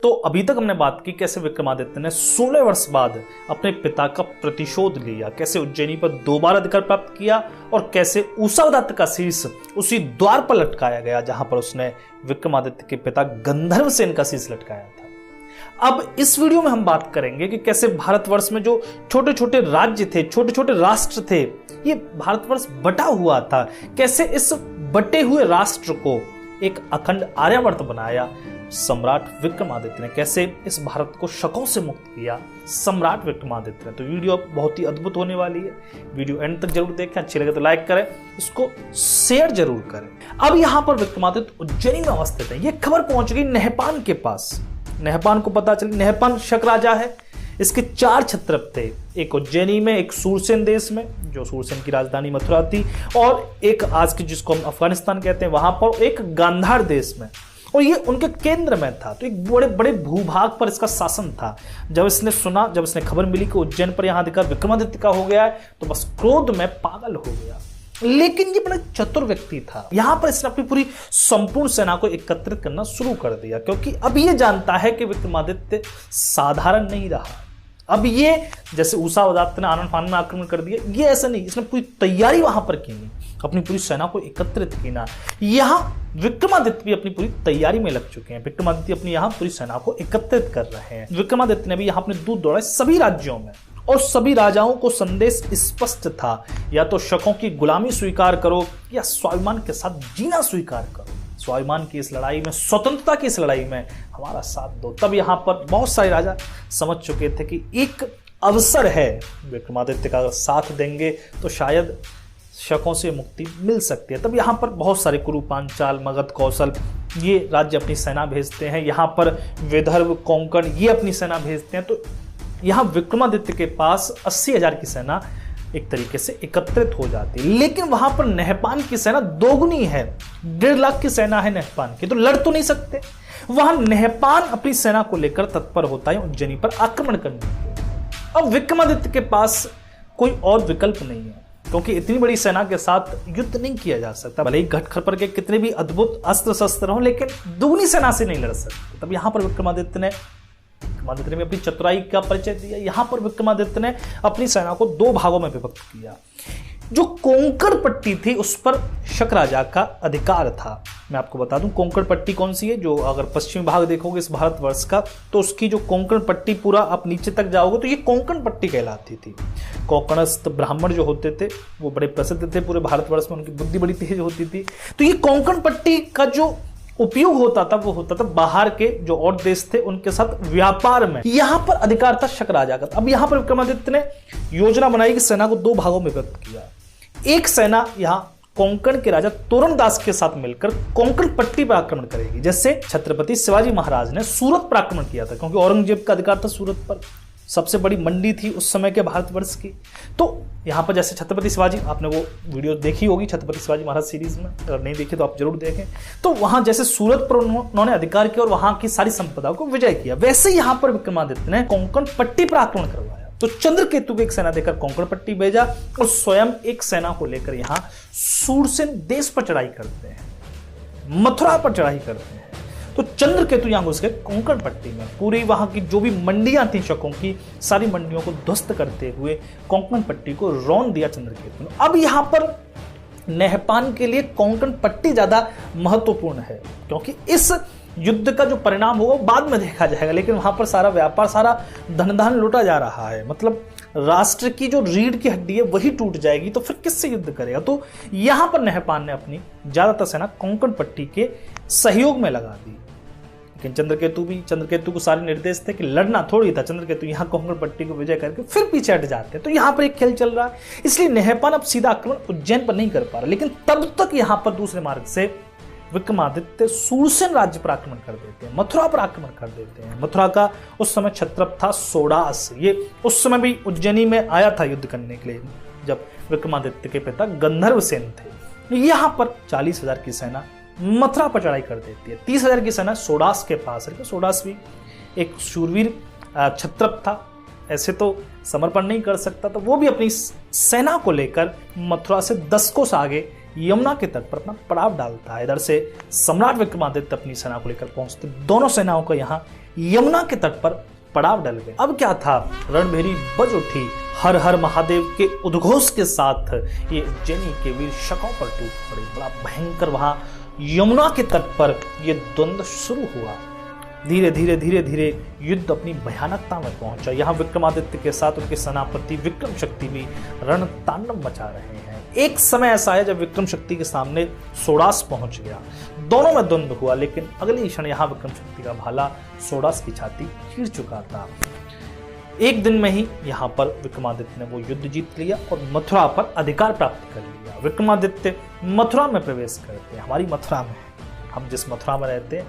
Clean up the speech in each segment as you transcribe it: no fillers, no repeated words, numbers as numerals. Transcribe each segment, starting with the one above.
तो अभी तक हमने बात की कैसे विक्रमादित्य ने 16 वर्ष बाद अपने पिता का प्रतिशोध लिया, कैसे उज्जैनी पर दोबारा अधिकार प्राप्त किया और कैसे उषावदात्त का शीश उसी द्वार पर लटकाया गया जहां पर उसने विक्रमादित्य के पिता गंधर्वसेन का शीश लटकाया था। अब इस वीडियो में हम बात करेंगे कि कैसे भारतवर्ष में जो छोटे छोटे राज्य थे, छोटे छोटे राष्ट्र थे, ये भारतवर्ष बटा हुआ था, कैसे इस बटे हुए राष्ट्र को एक अखंड आर्यावर्त बनाया सम्राट विक्रमादित्य ने, कैसे इस भारत को शकों से मुक्त किया सम्राट विक्रमादित्य ने। तो वीडियो बहुत ही अद्भुत होने वाली है, वीडियो एंड तक जरूर देखें, अच्छी लगे तो लाइक करें, इसको शेयर जरूर करें। अब यहां पर विक्रमादित्य उज्जैनी में अवस्थित है। यह खबर पहुंच गई नहपान के पास। नहपान को पता चली नहपान शक राजा है, इसके 4 क्षत्रप थे, एक उज्जैनी में, एक सूरसेन देश में जो सूरसेन की राजधानी मथुरा थी, और एक आज की जिसको हम अफगानिस्तान कहते हैं वहां पर, एक गांधार देश में, और ये उनके केंद्र में था। तो एक बड़े बड़े भूभाग पर इसका शासन था। जब इसने खबर मिली कि उज्जैन पर यहां अधिकार विक्रमादित्य का हो गया है तो बस क्रोध में पागल हो गया। लेकिन ये बड़ा चतुर व्यक्ति था। यहां पर इसने अपनी पूरी संपूर्ण सेना को एकत्रित करना शुरू कर दिया, क्योंकि अब ये जानता है कि विक्रमादित्य साधारण नहीं रहा। अब ये जैसे उषावदात्त ने आनन फानन में आक्रमण कर दिया, ये ऐसा नहीं, इसने पूरी तैयारी वहां पर की नहीं, अपनी पूरी सेना को एकत्रित की ना। यहां विक्रमादित्य भी अपनी पूरी तैयारी में लग चुके हैं। विक्रमादित्य अपनी यहां पूरी सेना को एकत्रित कर रहे हैं। विक्रमादित्य ने भी यहां अपने दूत दौड़ाए सभी राज्यों में, और सभी राजाओं को संदेश स्पष्ट था, या तो शकों की गुलामी स्वीकार करो या स्वाभिमान के साथ जीना स्वीकार करो। स्वाभिमान की इस लड़ाई में, स्वतंत्रता की इस लड़ाई में हमारा साथ दो। तब यहां पर बहुत सारे राजा समझ चुके थे कि एक अवसर है, विक्रमादित्य का साथ देंगे तो शायद शकों से मुक्ति मिल सकती है। तब यहां पर बहुत सारे कुरु, पांचाल, मगध, कौशल ये राज्य अपनी सेना भेजते हैं। यहां पर विदर्भ, कोंकण ये अपनी सेना भेजते हैं। तो यहां विक्रमादित्य के पास 80,000 की सेना एक तरीके से एकत्रित हो जाती है। लेकिन वहां पर नहपान की सेना दोगुनी है, 1.5 लाख की सेना है नहपान की, तो लड़ तो नहीं सकते। वहां नहपान अपनी सेना को लेकर तत्पर होता है उज्जैनी पर आक्रमण करने के। अब विक्रमादित्य के पास कोई और विकल्प नहीं है, क्योंकि इतनी बड़ी सेना के साथ युद्ध नहीं किया जा सकता। भले ही घटखर के कितने भी अद्भुत अस्त्र शस्त्र हों, लेकिन दुगनी सेना से नहीं लड़ सकते। तब यहां पर विक्रमादित्य ने अपनी चतुराई का परिचय दिया। यहां पर विक्रमादित्य ने अपनी सेना को 2 भागों में विभक्त किया। जो कोंकण पट्टी थी उस पर शक राजा का अधिकार था। मैं आपको बता दूं कोंकण पट्टी कौन सी है। जो अगर पश्चिमी भाग देखोगे इस भारतवर्ष का, तो उसकी जो कोंकण पट्टी पूरा आप नीचे तक जाओगे तो ये कोंकण पट्टी कहलाती थी। कोंकणस्थ ब्राह्मण जो होते थे वो बड़े प्रसिद्ध थे पूरे भारतवर्ष में, उनकी बुद्धि बड़ी तेज होती थी। तो ये कोंकण पट्टी का जो उपयोग होता था वो होता था बाहर के जो और देश थे उनके साथ व्यापार में। यहां पर अधिकार था शक राजा का। अब यहां पर विक्रमादित्य ने योजना बनाई कि सेना को 2 भागों में विभक्त किया। एक सेना यहां कोंकण के राजा तोरणदास के साथ मिलकर कोंकण पट्टी पर आक्रमण करेगी, जैसे छत्रपति शिवाजी महाराज ने सूरत पर आक्रमण किया था, क्योंकि औरंगजेब का अधिकार था सूरत पर, सबसे बड़ी मंडी थी उस समय के भारतवर्ष की। तो यहां पर जैसे छत्रपति शिवाजी, आपने वो वीडियो देखी होगी छत्रपति शिवाजी महाराज सीरीज में, अगर नहीं देखी तो आप जरूर देखें। तो वहां जैसे सूरत पर उन्होंने अधिकार किया और वहां की सारी संपदाओं को विजय किया, वैसे यहां पर विक्रमादित्य ने कोंकण पट्टी पर आक्रमण करवाया। तो चंद्रकेतु को एक सेना देकर कोंकण पट्टी भेजा और स्वयं एक सेना को लेकर यहां सूरसेन देश पर चढ़ाई करते हैं, मथुरा पर चढ़ाई करते हैं। तो चंद्रकेतु यहां घुस गए कोंकण पट्टी में, पूरी वहां की जो भी मंडियां थी शकों की, सारी मंडियों को ध्वस्त करते हुए कोंकण पट्टी को रौंद दिया चंद्रकेतु ने। अब यहां पर नहपान के लिए कोंकण पट्टी ज्यादा महत्वपूर्ण है, क्योंकि इस युद्ध का जो परिणाम होगा बाद में देखा जाएगा। लेकिन वहां पर सारा व्यापार, सारा धन लूटा जा रहा है, मतलब राष्ट्र की जो रीढ़ की हड्डी है वही टूट जाएगी, तो फिर किससे युद्ध करेगा। तो यहां पर नहपान ने अपनी ज्यादातर सेना कोंकण पट्टी के सहयोग में लगा दी। लेकिन चंद्रकेतु को सारे निर्देश थे कि लड़ना थोड़ी था। चंद्रकेतु यहां कोंकण पट्टी को विजय करके फिर पीछे हट जाते हैं। तो यहां पर एक खेल चल रहा है, इसलिए नहपान अब सीधा आक्रमण उज्जैन पर नहीं कर पा रहा। लेकिन तब तक यहां पर दूसरे मार्ग से विक्रमादित्य सूरसेन राज्य पर आक्रमण कर देते हैं, मथुरा पर आक्रमण कर देते हैं। मथुरा का उस समय क्षत्रप था सोडास। ये उस समय भी उज्जैनी में आया था युद्ध करने के लिए, जब विक्रमादित्य के पिता गंधर्वसेन थे। यहां पर 40,000 की सेना मथुरा पर चढ़ाई कर देती है। 30,000 की सेना सोडास के पास है। सोडास भी एक शूरवीर क्षत्रप था, ऐसे तो समर्पण नहीं कर सकता, तो वो भी अपनी सेना को लेकर मथुरा से 10 कोस आगे यमुना के तट पर अपना पड़ाव डालता है। इधर से सम्राट विक्रमादित्य अपनी सेना को लेकर पहुंचते, दोनों सेनाओं को यहाँ यमुना के तट पर पड़ाव डल गए। अब क्या था, रणभेरी बज उठी, हर हर महादेव के उद्घोष के साथ ये उज्जैनी के वीर शकों पर टूट पड़े। बड़ा भयंकर वहां यमुना के तट पर यह द्वंद्व शुरू हुआ। धीरे धीरे धीरे धीरे युद्ध अपनी भयानकता में पहुंचा। यहाँ विक्रमादित्य के साथ उनके सेनापति विक्रम शक्ति भी रणतांडव मचा रहे हैं। एक समय ऐसा है जब विक्रम शक्ति के सामने सोडास पहुंच गया, दोनों में द्वंद्व हुआ, लेकिन अगले क्षण यहाँ विक्रम शक्ति का भाला सोडास की छाती चीर चुका था। एक दिन में ही यहाँ पर विक्रमादित्य ने वो युद्ध जीत लिया और मथुरा पर अधिकार प्राप्त कर लिया। विक्रमादित्य मथुरा में प्रवेश करते हैं, हमारी मथुरा में, हम जिस मथुरा में रहते हैं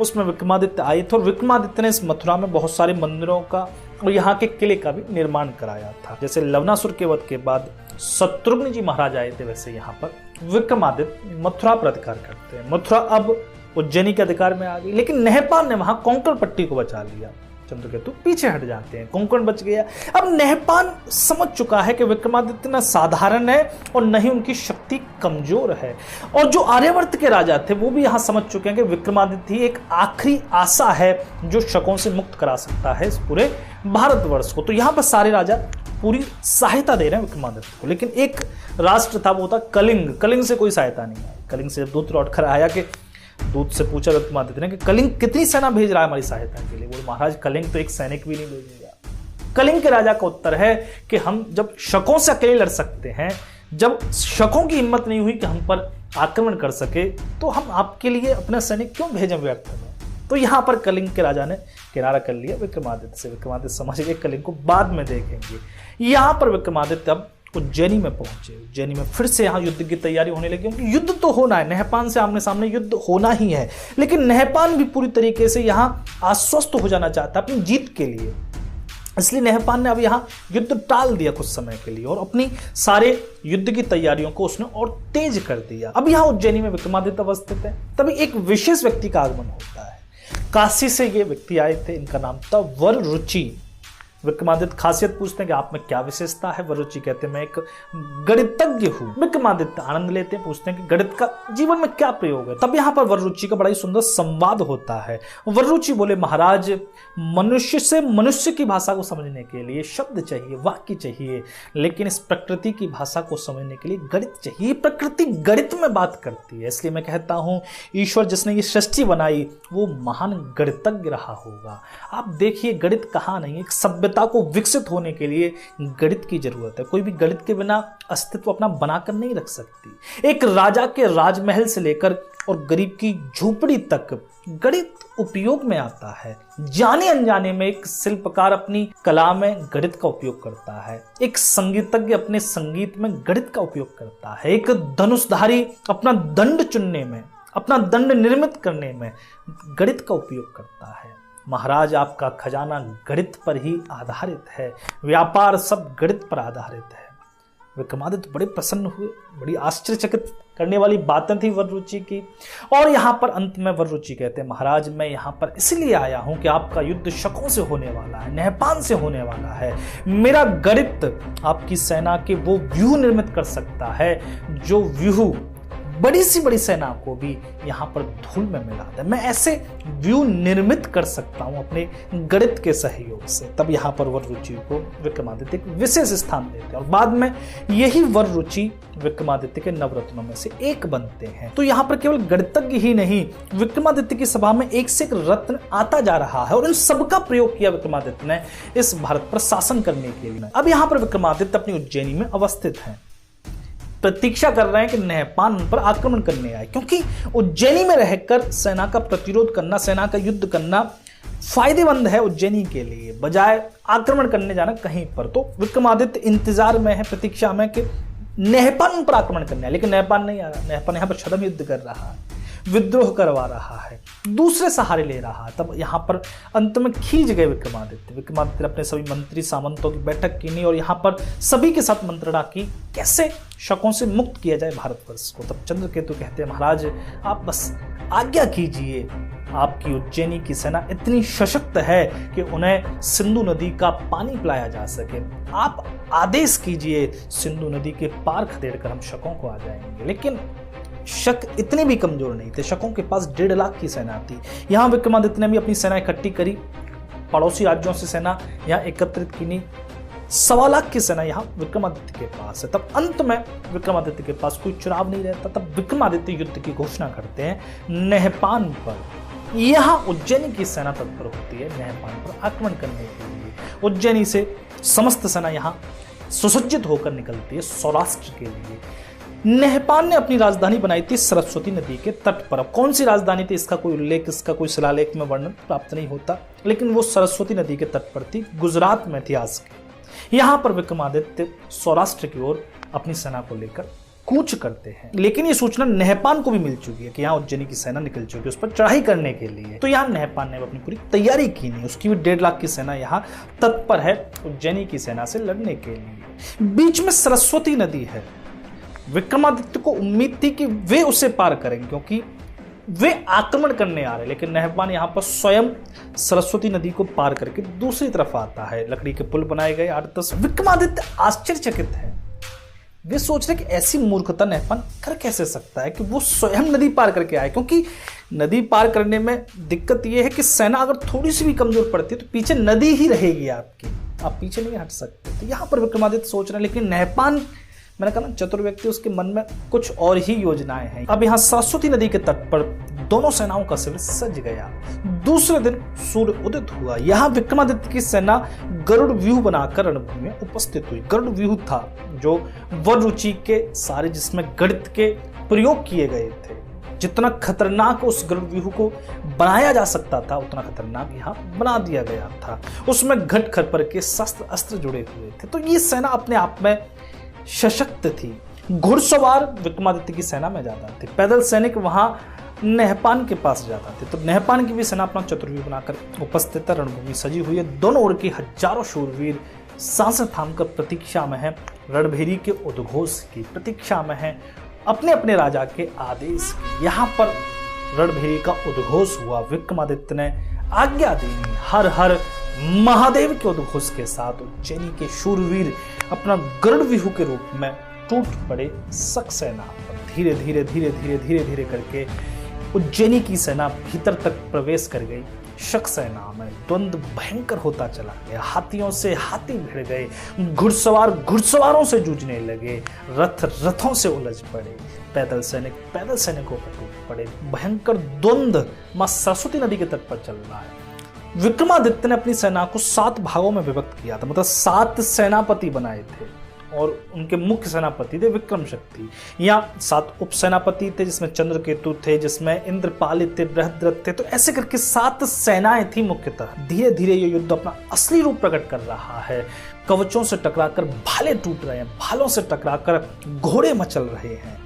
उसमें विक्रमादित्य आए थे और विक्रमादित्य ने इस मथुरा में बहुत सारे मंदिरों का और यहाँ के किले का भी निर्माण कराया था। जैसे लवनासुर के वध के बाद शत्रुघ्न जी महाराज आए थे, वैसे यहाँ पर विक्रमादित्य मथुरा पर अधिकार करते हैं। मथुरा अब उज्जैनी के अधिकार में आ गई, लेकिन नहपान ने वहां कोंकण पट्टी को बचा लिया। चंद्रकेतु पीछे हट जाते हैं, कोंकण बच गया। अब नहपान समझ चुका है कि विक्रमादित्य न साधारण है और न ही उनकी शक्ति कमजोर है, और जो आर्यवर्त के राजा थे वो भी यहाँ समझ चुके हैं कि विक्रमादित्य ही एक आखिरी आशा है जो शकों से मुक्त करा सकता है इस पूरे भारतवर्ष को। तो यहाँ पर सारे राजा पूरी सहायता दे रहे हैं विक्रमादित्य को, लेकिन एक राष्ट्र था वो था कलिंग। कलिंग से कोई सहायता नहीं आई। कलिंग से जब दूत लौट कर आया कि दूत से पूछा विक्रमादित्य ने कि कलिंग कितनी सेना भेज रहा है हमारी सहायता के लिए, बोले महाराज कलिंग तो एक सैनिक भी नहीं भेजेगा। कलिंग के राजा का उत्तर है कि हम जब शकों से अकेले लड़ सकते हैं, जब शकों की हिम्मत नहीं हुई कि हम पर आक्रमण कर सके, तो हम आपके लिए अपना सैनिक क्यों भेजें व्यर्थ में। तो यहाँ पर कलिंग के राजा ने किनारा कर लिया विक्रमादित्य से। विक्रमादित्य समझ गए कलिंग को बाद में देखेंगे। यहाँ पर विक्रमादित्य अब उज्जैनी में पहुंचे। उज्जैनी में फिर से यहाँ युद्ध की तैयारी होने लगी, क्योंकि युद्ध तो होना है, नहपान से आमने सामने युद्ध होना ही है। लेकिन नहपान भी पूरी तरीके से यहाँ आश्वस्त हो जाना चाहता अपनी जीत के लिए, इसलिए नहपान ने अब यहाँ युद्ध टाल दिया कुछ समय के लिए और अपनी सारे युद्ध की तैयारियों को उसने और तेज कर दिया। अब यहाँ उज्जैनी में विक्रमादित्य अवस्थित है। तभी एक विशेष व्यक्ति का आगमन होता है। काशी से ये व्यक्ति आए थे, इनका नाम था वररुचि। विक्रमादित्य खासियत पूछते हैं कि आप में क्या विशेषता है। वररुचि कहते हैं मैं एक गणितज्ञ हूं। विक्रमादित्य आनंद लेते हैं, पूछते हैं कि गणित का जीवन में क्या प्रयोग है। तब यहाँ पर वररुचि का बड़ा ही सुंदर संवाद होता है। वररुचि बोले महाराज, मनुष्य से मनुष्य की भाषा को समझने के लिए शब्द चाहिए, वाक्य चाहिए, लेकिन इस प्रकृति की भाषा को समझने के लिए गणित चाहिए। प्रकृति गणित में बात करती है, इसलिए मैं कहता हूं ईश्वर जिसने ये सृष्टि बनाई वो महान गणितज्ञ रहा होगा। आप देखिए गणित कहाँ नहीं, एक सभ्यता को विकसित होने के लिए गणित की जरूरत है। कोई भी गणित के बिना अस्तित्व अपना बनाकर नहीं रख सकती। एक राजा के राजमहल से लेकर और गरीब की झोपड़ी तक गणित उपयोग में आता है। जाने अनजाने में एक शिल्पकार अपनी कला में गणित का उपयोग करता है, एक संगीतज्ञ अपने संगीत में गणित का उपयोग करता है, एक धनुषधारी अपना दंड चुनने में, अपना दंड निर्मित करने में गणित का उपयोग करता है। महाराज आपका खजाना गणित पर ही आधारित है, व्यापार सब गणित पर आधारित है। विक्रमादित्य बड़े प्रसन्न हुए, बड़ी आश्चर्यचकित करने वाली बातें थी वररुचि की। और यहाँ पर अंत में वररुचि कहते हैं महाराज मैं यहाँ पर इसलिए आया हूँ कि आपका युद्ध शकों से होने वाला है, नहपान से होने वाला है। मेरा गणित आपकी सेना के वो व्यूह निर्मित कर सकता है जो व्यूह बड़ी सी बड़ी सेना को भी यहाँ पर धूल में मिला दे। मैं ऐसे व्यू निर्मित कर सकता हूँ अपने गणित के सहयोग से। तब यहाँ पर वररुचि को विक्रमादित्य एक विशेष स्थान देते हैं और बाद में यही वररुचि विक्रमादित्य के नवरत्नों में से एक बनते हैं। तो यहाँ पर केवल गणितज्ञ ही नहीं, विक्रमादित्य की सभा में एक से एक रत्न आता जा रहा है और इन सबका प्रयोग किया विक्रमादित्य ने इस भारत पर शासन करने के लिए। अब यहाँ पर विक्रमादित्य अपनी उज्जैनी में अवस्थित हैं, प्रतीक्षा कर रहे हैं कि नहपान उन पर आक्रमण करने आए, क्योंकि उज्जैनी में रहकर सेना का प्रतिरोध करना, सेना का युद्ध करना फायदेमंद है उज्जैनी के लिए, बजाय आक्रमण करने जाना कहीं पर। तो विक्रमादित्य इंतजार में है, प्रतीक्षा में कि नहपान उन पर आक्रमण करने आए, लेकिन नहपान नहीं आ रहा। नहपान यहाँ पर छद्म युद्ध कर रहा है, विद्रोह करवा रहा है, दूसरे सहारे ले रहा है। तब यहाँ पर अंत में खींच गए विक्रमादित्य। विक्रमादित्य ने अपने सभी मंत्री सामंतों की बैठक की और यहाँ पर सभी के साथ मंत्रणा की कैसे शकों से मुक्त किया जाए भारतवर्ष को। तब चंद्रकेतु कहते हैं महाराज आप बस आज्ञा कीजिए, आपकी उज्जैनी की सेना इतनी सशक्त है कि उन्हें सिंधु नदी का पानी पिलाया जा सके। आप आदेश कीजिए सिंधु नदी के पार खदेड़ कर हम शकों को आ जाएंगे। लेकिन शक इतने भी कमजोर नहीं थे। शकों के पास 1.5 लाख की सेना थी। यहां विक्रमादित्य ने भी अपनी सेना इकट्ठी करी, पड़ोसी राज्यों से सेना यहां एकत्रित की नहीं। 1.25 लाख की सेना यहां विक्रमादित्य के पास है। तब अंत में विक्रमादित्य के पास कोई चुनाव नहीं रहता। तब विक्रमादित्य युद्ध की घोषणा करते हैं नहपान पर। यहां उज्जैनी की सेना तत्पर होती है नहपान पर आक्रमण करने के लिए। उज्जैनी से समस्त सेना यहां सुसज्जित होकर निकलती है सौराष्ट्र के लिए। नहपान ने अपनी राजधानी बनाई थी सरस्वती नदी के तट पर। अब कौन सी राजधानी थी इसका कोई उल्लेख, इसका कोई शिलालेख में वर्णन प्राप्त नहीं होता, लेकिन वो सरस्वती नदी के तट पर थी, गुजरात में थी आज के। यहां पर विक्रमादित्य सौराष्ट्र की ओर अपनी सेना को लेकर कूच करते हैं। लेकिन ये सूचना नहपान को भी मिल चुकी है कि यहाँ उज्जैनी की सेना निकल चुकी है उस पर चढ़ाई करने के लिए। तो यहाँ नहपान ने अपनी पूरी तैयारी की नहीं। उसकी भी 1.5 लाख की सेना यहाँ तत्पर है उज्जैनी की सेना से लड़ने के लिए। बीच में सरस्वती नदी है। विक्रमादित्य को उम्मीद थी कि वे उसे पार करेंगे क्योंकि वे आक्रमण करने आ रहे, लेकिन नहपान यहाँ पर स्वयं सरस्वती नदी को पार करके दूसरी तरफ आता है। लकड़ी के पुल बनाए गए 8-10। विक्रमादित्य आश्चर्यचकित है। वे सोच रहे कि ऐसी मूर्खता नहपान कर कैसे सकता है कि वो स्वयं नदी पार करके आए, क्योंकि नदी पार करने में दिक्कत यह है कि सेना अगर थोड़ी सी भी कमजोर पड़ती है तो पीछे नदी ही रहेगी आपकी, आप पीछे नहीं हट सकते। तो यहां पर विक्रमादित्य सोच रहे हैं, लेकिन नहपान, मैंने कहा ना चतुर व्यक्ति, उसके मन में कुछ और ही योजनाएं हैं। अब यहाँ सरस्वती नदी के तट पर दोनों सेनाओं का शिविर सज गया। दूसरे दिन सूर्य उदित हुआ। यहाँ विक्रमादित्य की सेना गरुड़ व्यूह बनाकर रणभूमि में उपस्थित हुई। गरुड़ व्यूह था जो वन रुचि के सारे, जिसमें गणित के प्रयोग किए गए थे। जितना खतरनाक उस गरुड़ व्यूह को बनाया जा सकता था उतना खतरनाक यहाँ बना दिया गया था। उसमें घट खरपर के शस्त्र अस्त्र जुड़े हुए थे। तो ये सेना अपने आप में सशक्त थी। घुड़सवार विक्रमादित्य की सेना में ज्यादा थे। पैदल सैनिक वहां नहपान के पास जाता थे। तो नहपान की भी सेना अपना चतुर्व्यूह बनाकर उपस्थित है। रणभूमि सजी हुई है। दोनों ओर के हजारों शूरवीर सांसें थामकर प्रतीक्षा में है। रणभेरी के उद्घोष की प्रतीक्षा में है, अपने अपने राजा के आदेश की। यहाँ पर रणभेरी का उद्घोष हुआ। विक्रमादित्य ने आज्ञा दी। हर हर महादेव के उद्घोष के साथ उज्जैनी के शूरवीर अपना गरुड़ व्यूह के रूप में टूट पड़े शक सेना पर। धीरे धीरे धीरे धीरे धीरे धीरे करके उज्जैनी की सेना भीतर तक प्रवेश कर गई। शक सेना में द्वंद्व भयंकर होता चला गया। हाथियों से हाथी भिड़ गए, घुड़सवार घुड़सवारों से जूझने लगे, रथ रथों से उलझ पड़े, पैदल सैनिक पैदल सैनिकों पर टूट पड़े। भयंकर द्वंद्व मां सरस्वती नदी के तट पर चल रहा है। विक्रमादित्य ने अपनी सेना को 7 भागों में विभक्त किया था, मतलब 7 सेनापति बनाए थे और उनके मुख्य सेनापति थे विक्रम शक्ति। यहाँ 7 उप सेनापति थे जिसमें चंद्रकेतु थे, जिसमें इंद्रपाल थे, बृहद्रथ थे। तो ऐसे करके 7 सेनाएं थी मुख्यतः। धीरे धीरे ये युद्ध अपना असली रूप प्रकट कर रहा है। कवचों से टकराकर भाले टूट रहे हैं, भालों से टकराकर घोड़े मचल रहे हैं,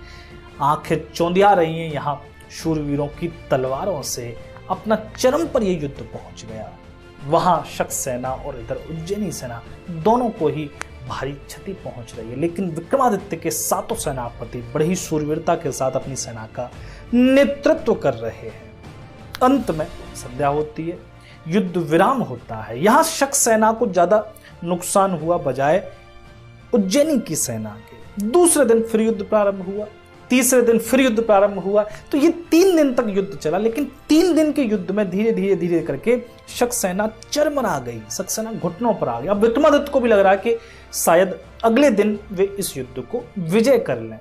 आंखें चौंधिया रही हैं। यहाँ शूरवीरों की तलवारों से अपना चरम पर यह युद्ध पहुंच गया। वहां शक सेना और इधर उज्जैनी सेना दोनों को ही भारी क्षति पहुंच रही है। लेकिन विक्रमादित्य के 7 सेनापति बड़े ही शूरवीरता के साथ अपनी सेना का नेतृत्व कर रहे हैं। अंत में संध्या होती है, युद्ध विराम होता है। यहां शक सेना को ज्यादा नुकसान हुआ बजाय उज्जैनी की सेना के। दूसरे दिन फिर युद्ध प्रारंभ हुआ, तीसरे दिन फिर युद्ध प्रारंभ हुआ। तो ये 3 दिन तक युद्ध चला। लेकिन 3 दिन के युद्ध में धीरे धीरे धीरे करके शक सेना चरमरा गई, शक सेना घुटनों पर आ गई। अब विक्रमादित्य को भी लग रहा है कि शायद अगले दिन वे इस युद्ध को विजय कर लें,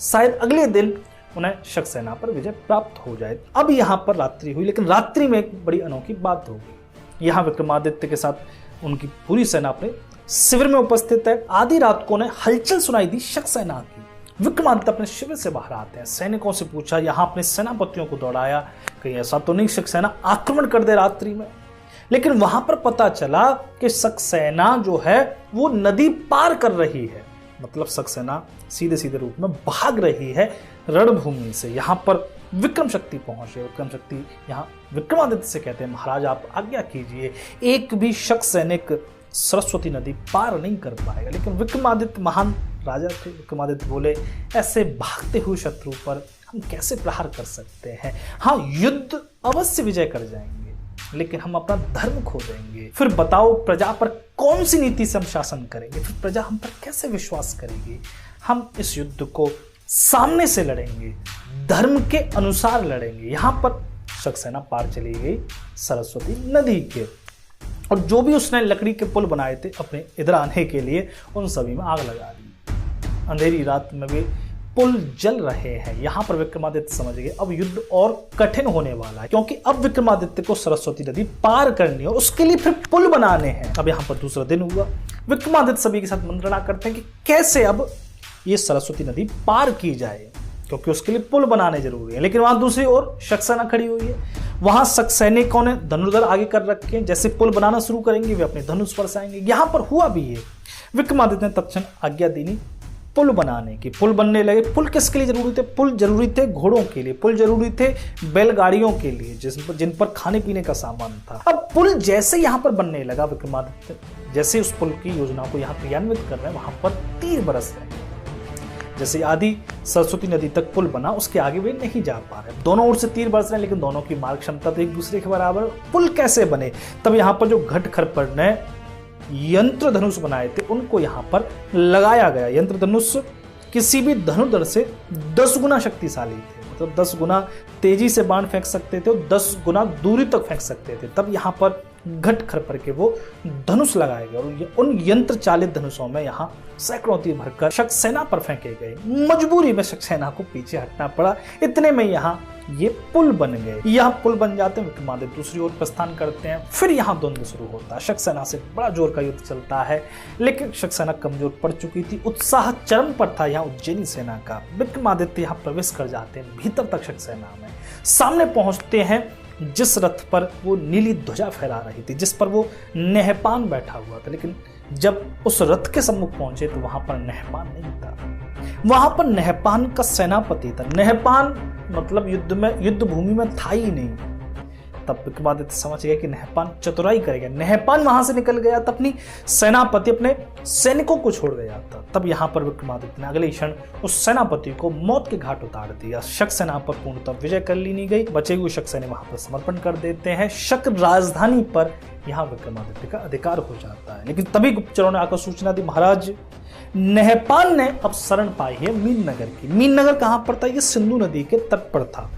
शायद अगले दिन उन्हें शक सेना पर विजय प्राप्त हो जाए। अब यहां पर रात्रि हुई, लेकिन रात्रि में एक बड़ी अनोखी बात हो गई। यहां विक्रमादित्य के साथ उनकी पूरी सेना अपने शिविर में उपस्थित है। आधी रात को उन्हें हलचल सुनाई दी शक सेना की। विक्रमादित्य अपने शिविर से बाहर आते हैं, सैनिकों से पूछा, यहां अपने सेनापतियों को दौड़ाया, कहीं ऐसा तो नहीं शक सेना आक्रमण कर दे रात्रि में। लेकिन वहां पर पता चला कि शक सेना जो है वो नदी पार कर रही है, मतलब शक सेना सीधे सीधे रूप में भाग रही है रणभूमि से। यहां पर विक्रम शक्ति पहुंचे। विक्रम शक्ति यहाँ विक्रमादित्य से कहते हैं, महाराज आप आज्ञा कीजिए, एक भी शक सैनिक सरस्वती नदी पार नहीं कर पाएगा। लेकिन विक्रमादित्य महान राजा थे। विक्रमादित्य बोले, ऐसे भागते हुए शत्रु पर हम कैसे प्रहार कर सकते हैं। हाँ, युद्ध अवश्य विजय कर जाएंगे, लेकिन हम अपना धर्म खो देंगे। फिर बताओ प्रजा पर कौन सी नीति से हम शासन करेंगे, फिर प्रजा हम पर कैसे विश्वास करेगी। हम इस युद्ध को सामने से लड़ेंगे, धर्म के अनुसार लड़ेंगे। यहां पर सक्सेना पार चली गई सरस्वती नदी के, और जो भी उसने लकड़ी के पुल बनाए थे अपने इधर आने के लिए, उन सभी में आग लगा दी। अंधेरी रात में भी पुल जल रहे हैं। यहां पर विक्रमादित्य समझ गए अब युद्ध और कठिन होने वाला है, क्योंकि अब विक्रमादित्य को सरस्वती नदी पार करनी है, उसके लिए फिर पुल बनाने हैं। अब यहां पर दूसरा दिन हुआ। विक्रमादित्य सभी के साथ मंत्रणा करते हैं कि कैसे अब ये सरस्वती नदी पार की जाए, क्योंकि उसके लिए पुल बनाने जरूरी है। लेकिन वहां दूसरी ओर सक्सेना खड़ी हुई है। वहां सैनिकों ने धनुर्धर आगे कर रखे हैं, जैसे पुल बनाना शुरू करेंगे वे अपने धनुष बरसाएंगे। यहां पर हुआ भी है। विक्रमादित्य ने तत्क्षण आज्ञा दी पुल बनाने की। पुल बनने लगे। पुल किसके लिए जरूरी थे? पुल जरूरी थे घोड़ों के लिए, पुल जरूरी थे बैलगाड़ियों के लिए, जिन पर खाने पीने का सामान था। अब पुल जैसे यहां पर बनने लगा, विक्रमादित्य जैसे उस पुल की योजना को यहां क्रियान्वित कर रहे हैं, वहां पर तीर बरस रहे हैं। जैसे आदि सरस्वती नदी तक पुल बना, उसके आगे वे नहीं जा पा रहे। दोनों ओर से तीर बरस रहे हैं, लेकिन दोनों की मार्ग क्षमता तो एक दूसरे के बराबर। पुल कैसे बने? तब यहां पर जो घटखरपड़ ने यंत्र धनुष बनाए थे उनको यहां पर लगाया गया। यंत्र धनुष किसी भी धनुर्धर से 10 गुना शक्तिशाली थे, मतलब 10 गुना तेजी से बाण फेंक सकते थे और 10 गुना दूरी तक फेंक सकते थे। तब यहां पर घटखरपड़ के वो धनुष लगाए गए, और उन यंत्र चालित धनुषों में यहां सैकड़ों तीर भरकर सक्सेना पर फेंके गए। मजबूरी में सक्सेना को पीछे हटना पड़ा। इतने में यहां ये पुल बन गए। यह पुल बन जाते हैं, विक्रमादित्य दूसरी ओर प्रस्थान करते हैं। फिर यहां द्वंद्व शुरू होता है। सक्सेना से बड़ा जोर का युद्ध चलता है, लेकिन सक्सेना कमजोर पड़ चुकी थी। उत्साह चरम पर था यहाँ उज्जैनी सेना का। विक्रमादित्य यहाँ प्रवेश कर जाते हैं भीतर तक सक्सेना में। सामने पहुंचते हैं जिस रथ पर वो नीली ध्वजा फहरा रही थी, जिस पर वो नहपान बैठा हुआ था। लेकिन जब उस रथ के सम्मुख पहुंचे तो वहां पर नहपान नहीं था। वहां पर नहपान का सेनापति था। नहपान मतलब युद्ध भूमि में था ही नहीं। तब विक्रमादित्य समझ गया कि नहपान चतुराई करेगा। नहपान वहां से निकल गया था, अपनी सेनापति अपने सैनिकों को छोड़ गया था। तब यहां पर विक्रमादित्य ने अगले क्षण उस सेनापति को मौत के घाट उतार दिया। शक सेना पर पूर्णतः विजय कर ली नहीं गई। बचे हुए शक सेना वहां पर समर्पण कर देते हैं। शक राजधानी पर यहां विक्रमादित्य का अधिकार हो जाता है। लेकिन तभी गुप्तचरों ने आकर सूचना दी, महाराज नहपान ने अब शरण पाई है मीन नगर की। मीन नगर कहां पर था? ये सिंधु नदी के तट पर था।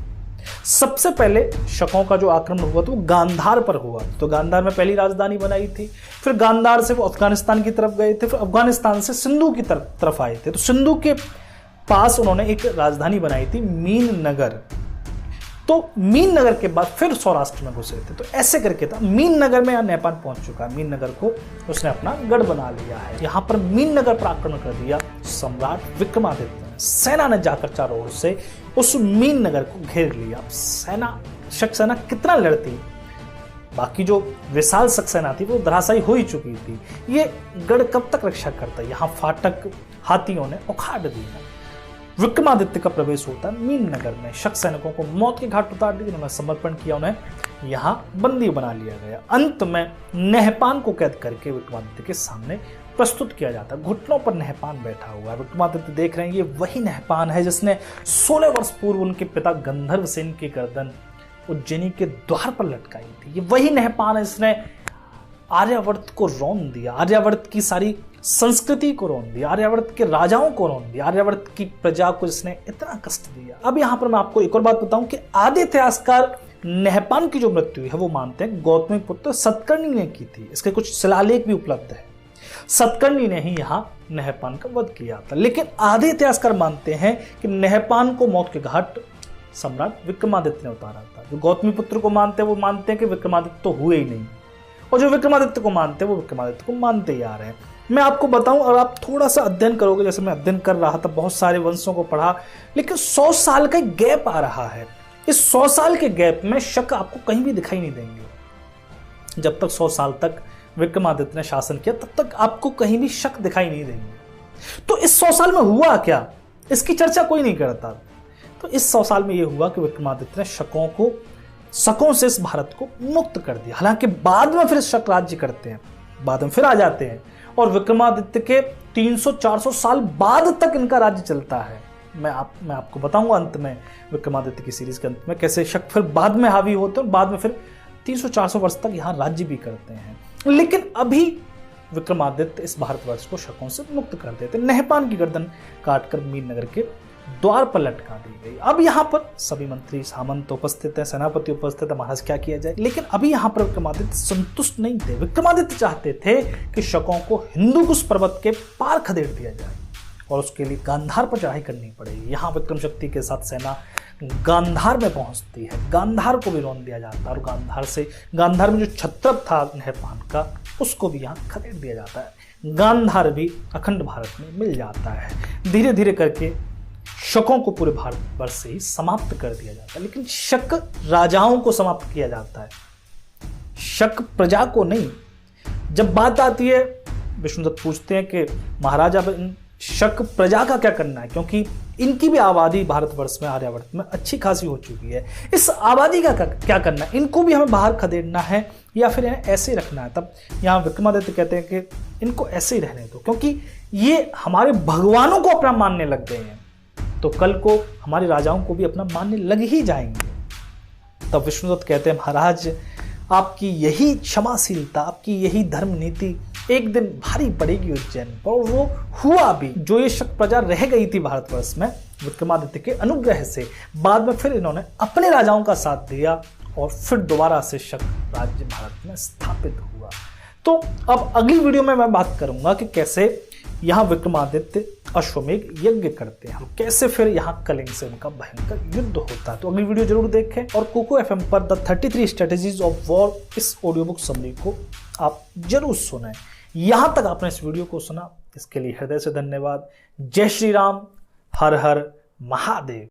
सबसे पहले शकों का जो आक्रमण हुआ था वो गांधार पर हुआ। तो गांधार में पहली राजधानी बनाई थी। फिर गांधार से वो अफगानिस्तान की तरफ गए थे। फिर अफगानिस्तान से सिंधु की तरफ आए थे। तो सिंधु के पास उन्होंने एक राजधानी बनाई थी मीन नगर। तो मीन नगर के बाद फिर सौराष्ट्र में घुसे थे। तो ऐसे करके था। मीन नगर में यहाँ नहपान पहुंच चुका है। मीन नगर को उसने अपना गढ़ बना लिया है। यहाँ पर मीन नगर पर आक्रमण कर दिया सम्राट विक्रमादित्य ने। सेना ने जाकर चारों ओर से उस मीन नगर को घेर लिया। शक सेना कितना लड़ती, बाकी जो विशाल शक सेना थी वो धराशायी हो ही चुकी थी। ये गढ़ कब तक रक्षा करता? यहाँ फाटक हाथियों ने उखाड़ दिया। विक्रमादित्य का प्रवेश होता है मीन नगर में। शक सैनिकों को मौत के घाट उतार दिया, उन्होंने समर्पण किया, उन्हें यहाँ बंदी बना लिया गया। अंत में नहपान को कैद करके विक्रमादित्य के सामने प्रस्तुत किया जाता है। घुटनों पर नहपान बैठा हुआ है। विक्रमादित्य देख रहे हैं ये वही नहपान है जिसने 16 वर्ष पूर्व उनके पिता गंधर्व सेन की गर्दन उज्जैनी के द्वार पर लटकाई थी। ये वही नहपान है जिसने आर्यावर्त को रौंद दिया, आर्यावर्त की सारी संस्कृति को रौंद दिया, आर्यावर्त के राजाओं को रौंद दिया, आर्यावर्त की प्रजा को जिसने इतना कष्ट दिया। अब यहां पर मैं आपको एक और बात बताऊं कि आदि इतिहासकार नहपान की जो मृत्यु है वो मानते हैं गौतमी पुत्र सतकर्णी ने की थी। इसके कुछ शिलालेख भी उपलब्ध है। सतकर्णी ने ही यहाँ नहपान का वध किया था। लेकिन आधे इतिहासकार मानते हैं कि नहपान को मौत के घाट सम्राट विक्रमादित्य ने उतारा था। जो गौतमी पुत्र को मानते हैं वो मानते हैं कि विक्रमादित्य तो हुए ही नहीं, और जो विक्रमादित्य को मानते हैं वो विक्रमादित्य को मानते ही आ रहे हैं। मैं आपको बताऊं, और आप थोड़ा सा अध्ययन करोगे, जैसे मैं अध्ययन कर रहा था, बहुत सारे वंशों को पढ़ा, लेकिन 100 साल का गैप आ रहा है। इस 100 साल के गैप में शक आपको कहीं भी दिखाई नहीं देंगे। जब तक 100 साल तक विक्रमादित्य ने शासन किया तब तक आपको कहीं भी शक दिखाई नहीं देंगे। तो इस 100 साल में हुआ क्या, इसकी चर्चा कोई नहीं करता। तो इस 100 साल में यह हुआ कि विक्रमादित्य ने शकों से इस भारत को मुक्त कर दिया। हालांकि बाद में फिर शक राज्य करते हैं, बाद में फिर आ जाते हैं, और विक्रमादित्य के 300-400 साल बाद तक इनका राज्य चलता है। मैं आपको बताऊंगा अंत में, विक्रमादित्य की सीरीज के अंत में, कैसे शक फिर बाद में हावी होते हैं और बाद में फिर 300-400 वर्ष तक यहाँ राज्य भी करते हैं। लेकिन अभी विक्रमादित्य इस भारतवर्ष को शकों से मुक्त कर देते। नहपान की गर्दन काटकर मीरनगर के द्वार पर लटका दी गई। अब यहाँ पर सभी मंत्री सामंत उपस्थित हैं, सेनापति उपस्थित है, महाराज क्या किया जाए। लेकिन अभी यहाँ पर विक्रमादित्य संतुष्ट नहीं थे। विक्रमादित्य चाहते थे कि शकों को हिंदुकुश पर्वत के पार खदेड़ दिया जाए और उसके लिए गांधार पर चढ़ाई करनी पड़ेगी। यहाँ विक्रम शक्ति के साथ सेना गांधार में पहुंचती है। गांधार को भी रौंद दिया जाता है और गांधार में जो छत्रप था नहपान का, उसको भी यहाँ खदेड़ दिया जाता है। गांधार भी अखंड भारत में मिल जाता है। धीरे धीरे करके शकों को पूरे भारतवर्ष से ही समाप्त कर दिया जाता है। लेकिन शक राजाओं को समाप्त किया जाता है, शक प्रजा को नहीं। जब बात आती है, विष्णुदत्त पूछते हैं कि महाराजा शक प्रजा का क्या करना है, क्योंकि इनकी भी आबादी भारतवर्ष में, आर्यावर्त में अच्छी खासी हो चुकी है। इस आबादी का क्या करना है, इनको भी हमें बाहर खदेड़ना है या फिर इन्हें ऐसे ही रखना है। तब यहाँ विक्रमादित्य कहते हैं कि इनको ऐसे ही रहने दो, क्योंकि ये हमारे भगवानों को अपना मानने लग गए हैं, तो कल को हमारे राजाओं को भी अपना मानने लग ही जाएंगे। तब विष्णुदत्त कहते हैं महाराज, आपकी यही क्षमाशीलता, आपकी यही धर्म नीति एक दिन भारी पड़ेगी उज्जैन पर। और वो हुआ भी। जो ये शक प्रजा रह गई थी भारतवर्ष में, विक्रमादित्य के अनुग्रह से बाद में फिर इन्होंने अपने राजाओं का साथ दिया और फिर दोबारा से शक राज्य भारत में स्थापित हुआ। तो अब अगली वीडियो में मैं बात करूंगा कि कैसे यहाँ विक्रमादित्य अश्वमेघ यज्ञ करते हैं, कैसे फिर यहाँ कलिंग से उनका भयंकर युद्ध होता है। तो अगली वीडियो जरूर देखें और कोको एफएम पर द 33 स्ट्रेटेजीज ऑफ वॉर इस ऑडियो बुक समरी को आप जरूर सुनें। यहां तक आपने इस वीडियो को सुना, इसके लिए हृदय से धन्यवाद। जय श्री राम, हर हर महादेव।